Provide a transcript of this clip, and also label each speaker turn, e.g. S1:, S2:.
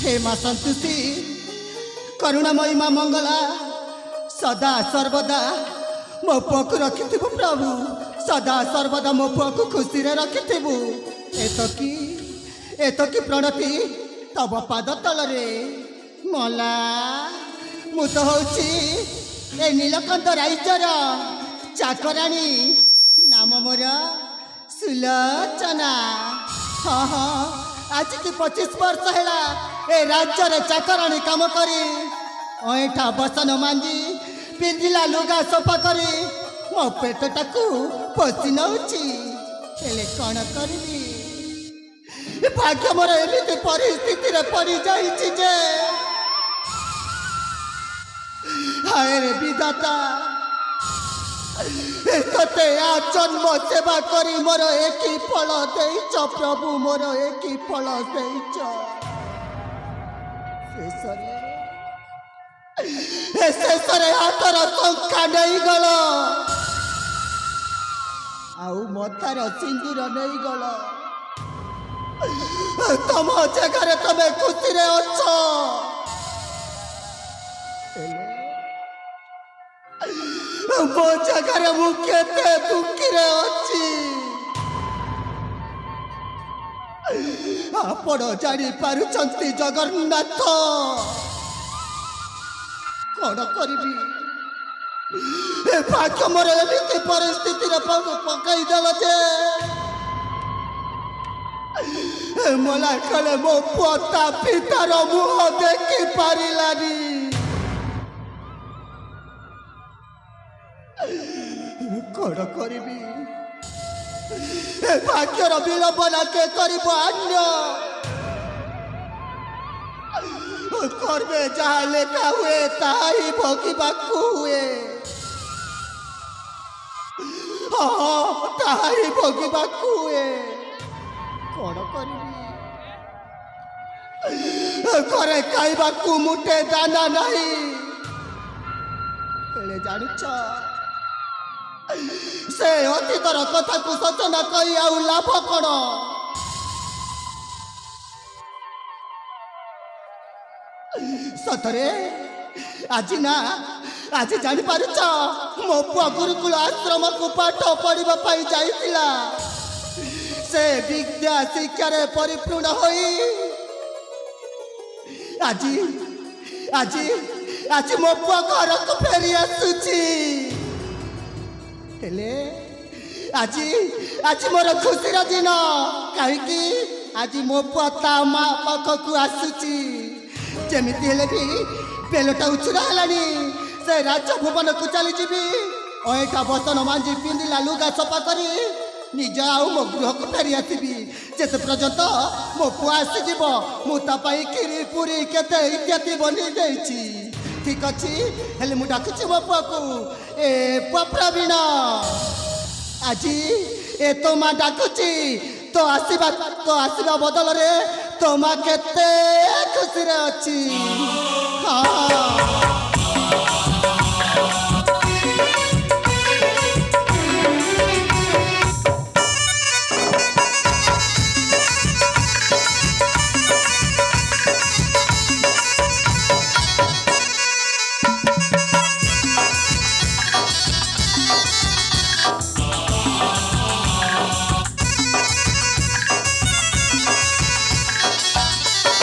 S1: हे माँ संतुष्टि करुणामयी माँ मंगला सदा सर्वदा मो पुआ को रखिथिबु प्रभु सदा सर्वदा मो पुआ को खुशी रे रखिथिबु एतकी प्रणति तब पाद तल रे मला मु तो होची ए नीलकंठ राज्यर चाकराणी नाम मोर सुलोचना। हाँ हाँ आज की 25 वर्ष है ए राज्य चाकराणी काम करी ऐठा बसन मांजी पिंधिला लुगा सफा करी मो पेटटा को पोषि नौची हेले कौन करबी भाग्य मोर एमती परिस्थिति रे पड़ी जाइछि जे हाय रे विधाता तते आ जन्म सेवा करी मोर एक फल देइछ प्रभु मोर एक फल देइछ शेषरे हाथर टंका नहीं गल आउ मथार सिंदूर नहीं गल तुम जगह तमें खुशी रे अछ मो जगह मु केते दुखी रे अछि आपण जानी पारुचंती जगन्नाथ कौन करी भाग्य मोर एमती परिस्थिति पकई देल जे मला कले मो पुआ पितार मुह देखी पारिलानी कौन करी भाग्यर विलंबना के करिब अन्य कर्मे जहाँ लेखा हुए ताही भोगिबाकू हुए हाँ ताही भोगिबाकू हुए कौन करी घरे खाइबाकू मुठे दाना नहीं जानुछ से अतीतर कथा को सचना कही आउ लाभ कौन सतरे आज ना आज जानी पारुछ मो पुआ गुरुकुल आश्रम को पाठ पढ़िबा पाई जाइतिला से विद्या शिक्षा रे परिपूर्ण होई आज आज आज मो पुआ घर को फेरी आसुची हेले आज आज मोर खुशीर दिन कहीं आज मो पुआ ता माँ पाखक आसुची जमीती हेले भी बेलटा उछुरा हलानी से राजभुवन को चली जीवी ऐठा बसन मांझी पिंधिला लुगा सफा करी निज आउ मो गृह को फेरी आसबि जेते पर्यंत मो पुआ आसीजिब मु ता पाई खीरी पूरी केते इत्यादि बनी देछि ठीक अछि हेले मु डाकुछि मो पुआ को ए पुआ प्रवीण आज ए तो मा डाकुछि तो आसीबा बदल रे तो माँ केते खुशी रे अच्छी हाँ